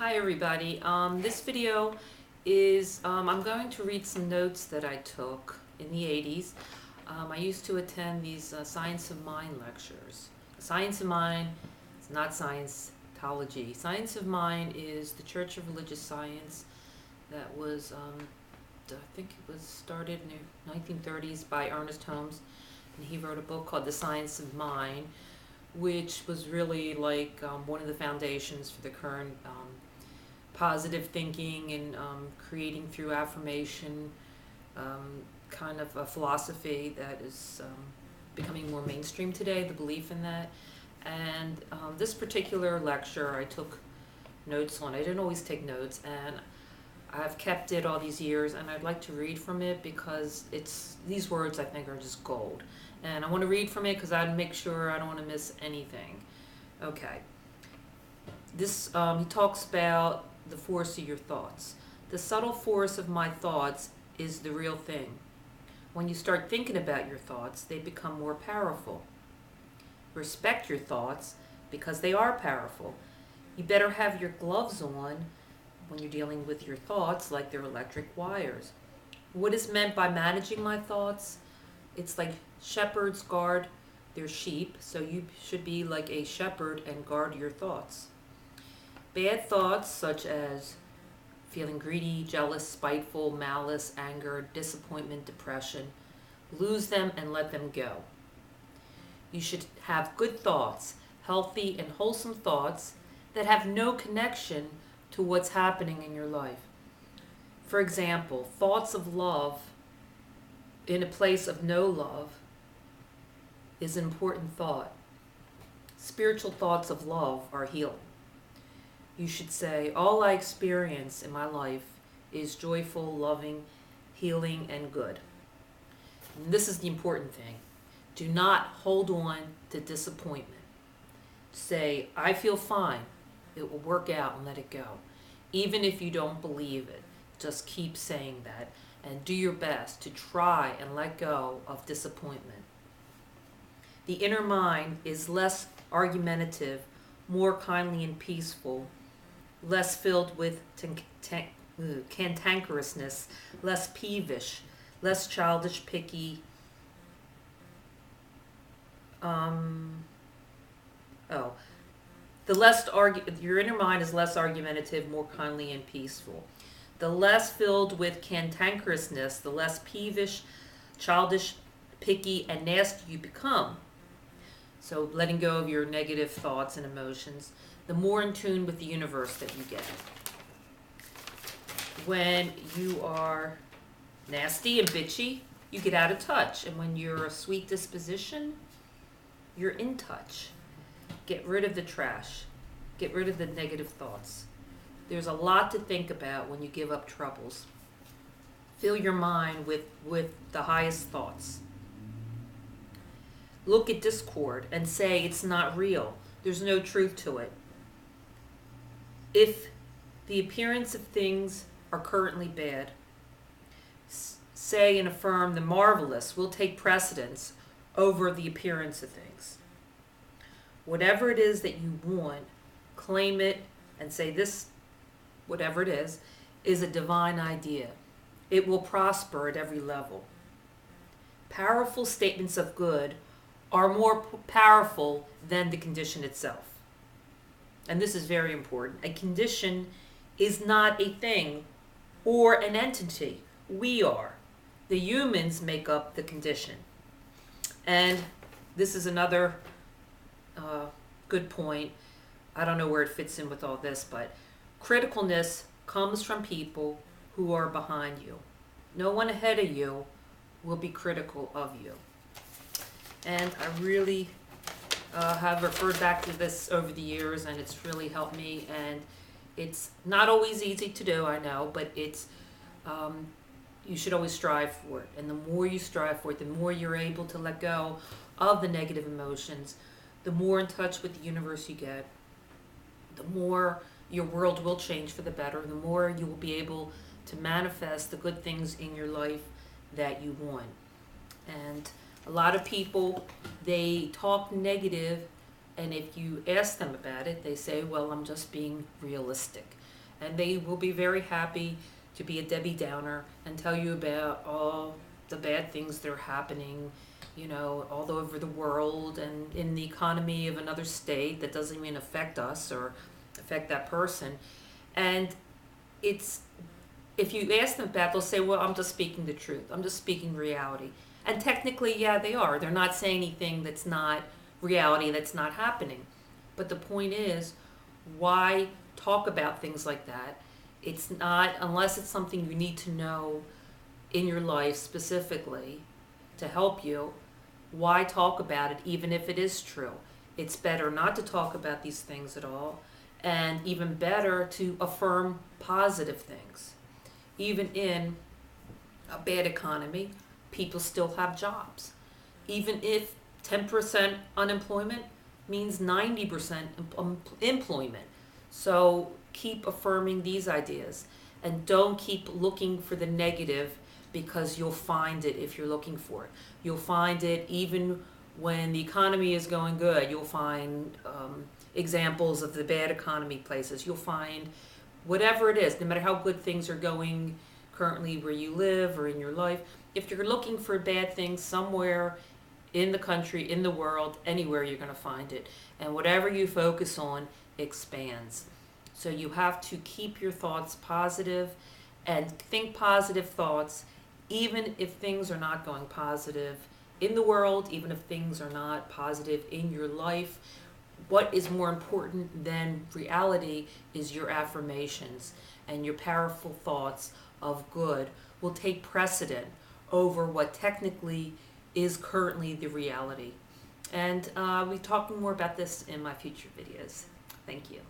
Hi everybody. This video is, I'm going to read some notes that I took in the 80s. I used to attend these Science of Mind lectures. Science of Mind is not Scientology. Science of Mind is the Church of Religious Science that was, I think it was started in the 1930s by Ernest Holmes. And he wrote a book called The Science of Mind, which was really like one of the foundations for the current positive thinking and creating through affirmation, kind of a philosophy that is becoming more mainstream today, the belief in that. And this particular lecture I took notes on. I didn't always take notes, and I've kept it all these years, and I'd like to read from it because these words I think are just gold. And I want to read from it because I'd make sure I don't want to miss anything. Okay. This, he talks about the force of your thoughts. The subtle force of my thoughts is the real thing. When you start thinking about your thoughts, they become more powerful. Respect your thoughts because they are powerful. You better have your gloves on when you're dealing with your thoughts like they're electric wires. What is meant by managing my thoughts? It's like shepherds guard their sheep, so you should be like a shepherd and guard your thoughts. Bad thoughts such as feeling greedy, jealous, spiteful, malice, anger, disappointment, depression, lose them and let them go. You should have good thoughts, healthy and wholesome thoughts that have no connection to what's happening in your life. For example, thoughts of love in a place of no love is an important thought. Spiritual thoughts of love are healing. You should say, all I experience in my life is joyful, loving, healing, and good. And this is the important thing. Do not hold on to disappointment. Say, I feel fine. It will work out, and let it go. Even if you don't believe it, just keep saying that and do your best to try and let go of disappointment. The inner mind is less argumentative, more kindly and peaceful, less filled with cantankerousness, less peevish, less childish, picky. Your inner mind is less argumentative, more kindly and peaceful. The less filled with cantankerousness, the less peevish, childish, picky, and nasty you become. So letting go of your negative thoughts and emotions, the more in tune with the universe that you get. When you are nasty and bitchy, you get out of touch. And when you're a sweet disposition, you're in touch. Get rid of the trash. Get rid of the negative thoughts. There's a lot to think about when you give up troubles. Fill your mind with the highest thoughts. Look at discord and say it's not real. There's no truth to it. If the appearance of things are currently bad, say and affirm the marvelous will take precedence over the appearance of things. Whatever it is that you want, claim it and say this, whatever it is a divine idea. It will prosper at every level. Powerful statements of good are more powerful than the condition itself. And this is very important. A condition is not a thing or an entity. We are. The humans make up the condition. And this is another good point. I don't know where it fits in with all this, but criticalness comes from people who are behind you. No one ahead of you will be critical of you. And I really have referred back to this over the years, and it's really helped me. And it's not always easy to do, I know, but it's you should always strive for it. And the more you strive for it, the more you're able to let go of the negative emotions, the more in touch with the universe you get, the more your world will change for the better, the more you will be able to manifest the good things in your life that you want. And a lot of people, they talk negative, and if you ask them about it, they say, well, I'm just being realistic. And they will be very happy to be a Debbie Downer and tell you about all the bad things that are happening, all over the world and in the economy of another state that doesn't even affect us or affect that person. And it's, if you ask them that, they'll say, well, I'm just speaking the truth. I'm just speaking reality. And technically, yeah, they are. They're not saying anything that's not reality, that's not happening. But the point is, why talk about things like that? It's not, unless it's something you need to know in your life specifically to help you, why talk about it even if it is true? It's better not to talk about these things at all, and even better to affirm positive things. Even in a bad economy, people still have jobs. Even if 10% unemployment means 90% employment. So keep affirming these ideas and don't keep looking for the negative, because you'll find it if you're looking for it. You'll find it even when the economy is going good. You'll find examples of the bad economy places. You'll find whatever it is, no matter how good things are going currently where you live or in your life. If you're looking for bad things somewhere in the country, in the world, anywhere, you're going to find it. And whatever you focus on expands. So you have to keep your thoughts positive and think positive thoughts, even if things are not going positive in the world, even if things are not positive in your life. What is more important than reality is your affirmations, and your powerful thoughts of good will take precedent over what technically is currently the reality. And we'll be talking more about this in my future videos. Thank you.